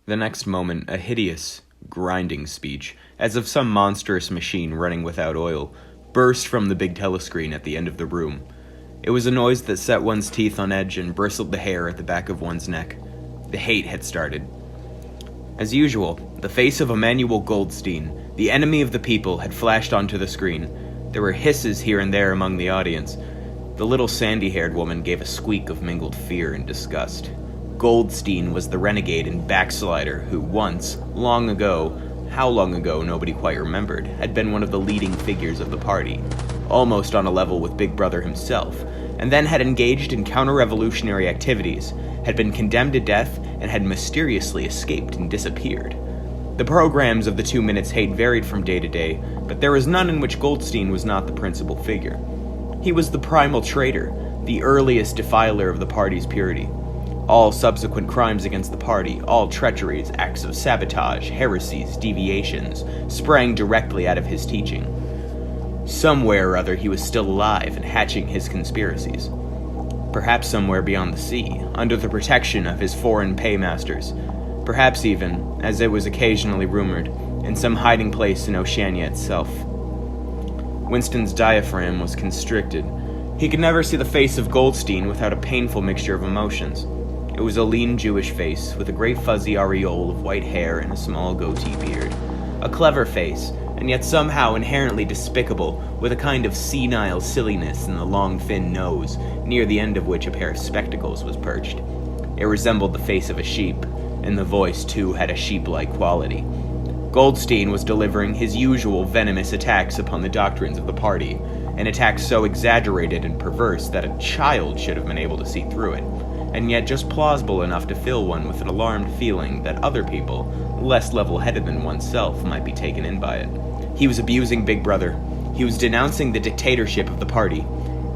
The next moment, a hideous, grinding speech, as of some monstrous machine running without oil, burst from the big telescreen at the end of the room. It was a noise that set one's teeth on edge and bristled the hair at the back of one's neck. The hate had started. As usual, the face of Emanuel Goldstein, the enemy of the people, had flashed onto the screen. There were hisses here and there among the audience. The little sandy-haired woman gave a squeak of mingled fear and disgust. Goldstein was the renegade and backslider who once, long ago, how long ago nobody quite remembered, had been one of the leading figures of the party, almost on a level with Big Brother himself, and then had engaged in counter-revolutionary activities, had been condemned to death, and had mysteriously escaped and disappeared. The programs of the 2 Minutes Hate varied from day to day, but there was none in which Goldstein was not the principal figure. He was the primal traitor, the earliest defiler of the party's purity. All subsequent crimes against the party, all treacheries, acts of sabotage, heresies, deviations, sprang directly out of his teaching. Somewhere or other he was still alive and hatching his conspiracies. Perhaps somewhere beyond the sea, under the protection of his foreign paymasters. Perhaps even, as it was occasionally rumored, in some hiding place in Oceania itself. Winston's diaphragm was constricted. He could never see the face of Goldstein without a painful mixture of emotions. It was a lean Jewish face, with a great fuzzy aureole of white hair and a small goatee beard. A clever face, and yet somehow inherently despicable, with a kind of senile silliness in the long thin nose, near the end of which a pair of spectacles was perched. It resembled the face of a sheep, and the voice too had a sheep-like quality. Goldstein was delivering his usual venomous attacks upon the doctrines of the party, an attack so exaggerated and perverse that a child should have been able to see through it, and yet just plausible enough to fill one with an alarmed feeling that other people, less level-headed than oneself, might be taken in by it. He was abusing Big Brother. He was denouncing the dictatorship of the party.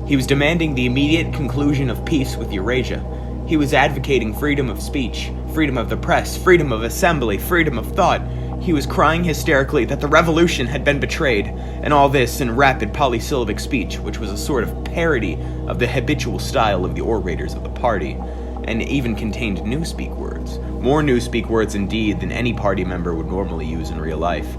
He was demanding the immediate conclusion of peace with Eurasia. He was advocating freedom of speech, freedom of the press, freedom of assembly, freedom of thought. He was crying hysterically that the revolution had been betrayed, and all this in rapid polysyllabic speech, which was a sort of parody of the habitual style of the orators of the party, and even contained newspeak words, more newspeak words indeed than any party member would normally use in real life.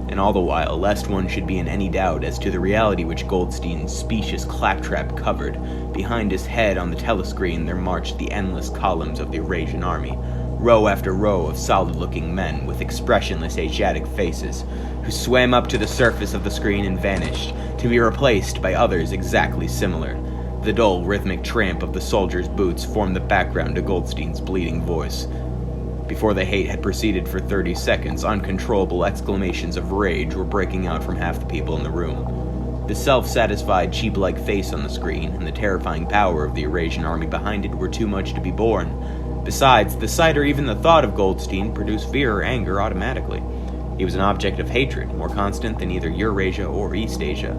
And all the while, lest one should be in any doubt as to the reality which Goldstein's specious claptrap covered, behind his head on the telescreen there marched the endless columns of the Eurasian army, row after row of solid-looking men with expressionless Asiatic faces, who swam up to the surface of the screen and vanished, to be replaced by others exactly similar. The dull, rhythmic tramp of the soldiers' boots formed the background to Goldstein's bleating voice. Before the hate had proceeded for 30 seconds, uncontrollable exclamations of rage were breaking out from half the people in the room. The self-satisfied, sheep-like face on the screen and the terrifying power of the Eurasian army behind it were too much to be borne. Besides, the sight or even the thought of Goldstein produced fear or anger automatically. He was an object of hatred, more constant than either Eurasia or Eastasia,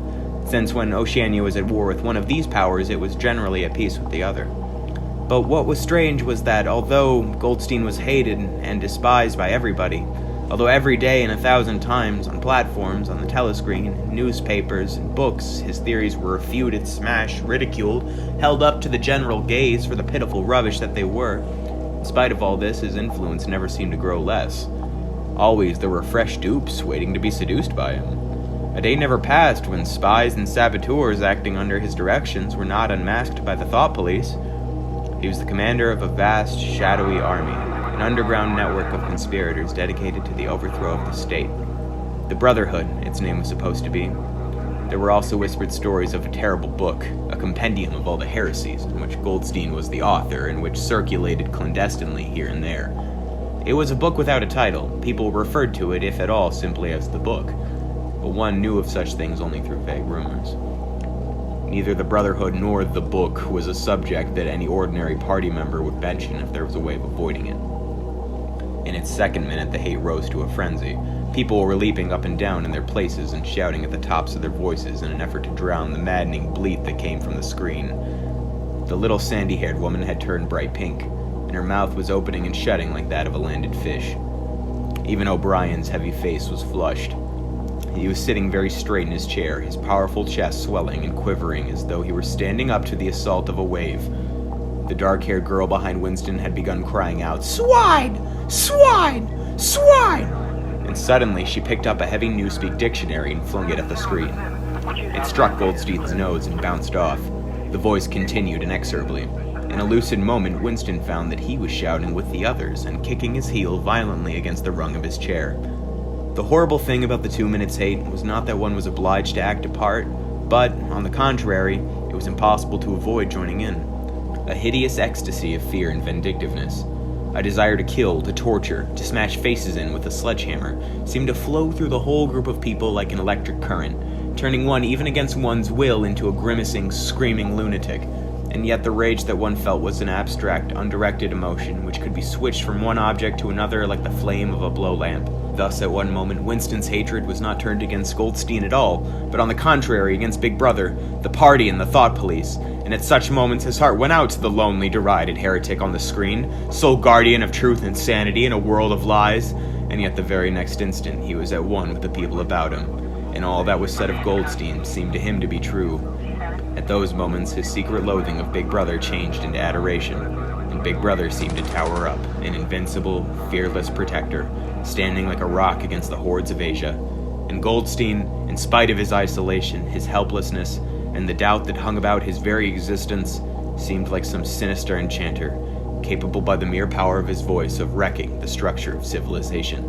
since when Oceania was at war with one of these powers, it was generally at peace with the other. But what was strange was that although Goldstein was hated and despised by everybody, although every day and 1,000 times on platforms, on the telescreen, in newspapers, and books, his theories were refuted, smashed, ridiculed, held up to the general gaze for the pitiful rubbish that they were, in spite of all this, his influence never seemed to grow less. Always there were fresh dupes waiting to be seduced by him. A day never passed when spies and saboteurs acting under his directions were not unmasked by the thought police. He was the commander of a vast, shadowy army, an underground network of conspirators dedicated to the overthrow of the state. The Brotherhood, its name was supposed to be. There were also whispered stories of a terrible book, a compendium of all the heresies, in which Goldstein was the author and which circulated clandestinely here and there. It was a book without a title. People referred to it, if at all, simply as the book, but one knew of such things only through vague rumors. Neither the Brotherhood nor the book was a subject that any ordinary party member would mention if there was a way of avoiding it. In its second minute, the hate rose to a frenzy. People were leaping up and down in their places and shouting at the tops of their voices in an effort to drown the maddening bleat that came from the screen. The little sandy-haired woman had turned bright pink, and her mouth was opening and shutting like that of a landed fish. Even O'Brien's heavy face was flushed. He was sitting very straight in his chair, his powerful chest swelling and quivering as though he were standing up to the assault of a wave. The dark-haired girl behind Winston had begun crying out, "Swine! Swine! Swine! And suddenly she picked up a heavy Newspeak dictionary and flung it at the screen. It struck Goldstein's nose and bounced off. The voice continued inexorably. In a lucid moment, Winston found that he was shouting with the others and kicking his heel violently against the rung of his chair. The horrible thing about the 2 minutes hate was not that one was obliged to act a part, but, on the contrary, it was impossible to avoid joining in. A hideous ecstasy of fear and vindictiveness. A desire to kill, to torture, to smash faces in with a sledgehammer seemed to flow through the whole group of people like an electric current, turning one even against one's will into a grimacing, screaming lunatic. And yet the rage that one felt was an abstract, undirected emotion which could be switched from one object to another like the flame of a blow lamp. Thus, at one moment, Winston's hatred was not turned against Goldstein at all, but on the contrary against Big Brother, the party, and the thought police. And at such moments his heart went out to the lonely, derided heretic on the screen, sole guardian of truth and sanity in a world of lies. And yet the very next instant he was at one with the people about him, and all that was said of Goldstein seemed to him to be true. At those moments, his secret loathing of Big Brother changed into adoration, and Big Brother seemed to tower up, an invincible, fearless protector, standing like a rock against the hordes of Asia. And Goldstein, in spite of his isolation, his helplessness, and the doubt that hung about his very existence, seemed like some sinister enchanter, capable by the mere power of his voice of wrecking the structure of civilization.